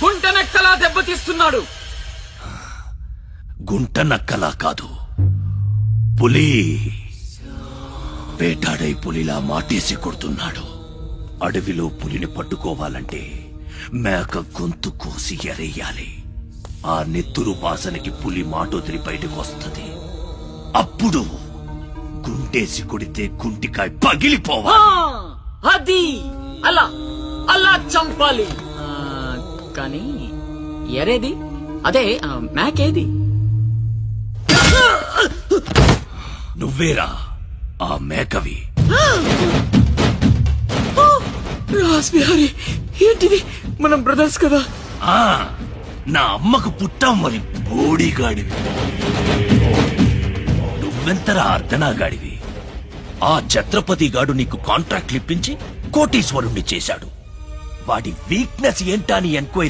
గుంట నక్కలా దెబ్బతీస్తున్నాడు. గుంట నక్కలా కాదు, పులి వేటాడై పులిలా మాటేసి కొడుతున్నాడు. అడవిలో పులిని పట్టుకోవాలంటే మేక గొంతు కోసి ఎరేయాలి. ఆ నెత్తురు వాసనకి పులి మాటొదిలి బయటకు వస్తుంది. అప్పుడు గుంటేసి కొడితే గుంటికాయ పగిలిపోవాలి. అది అలా అలా చంపాలి. కానీ ఎరేది? అదే మేకేది? నువ్వేరా ఆ మేకవి. రాస్బిహారీ, ఏంటిది? మనం బ్రదర్స్ కదా. నా అమ్మకు పుట్టాం మరి బోడిగాడివి. నువ్వెంతరా అర్ధనాగాడివి. ఆ ఛత్రపతి గాడు నీకు కాంట్రాక్ట్లు ఇప్పించి కోటీశ్వరుణ్ణి చేశాడు. వాడి వీక్నెస్ ఏంటా అని ఎంక్వైరీ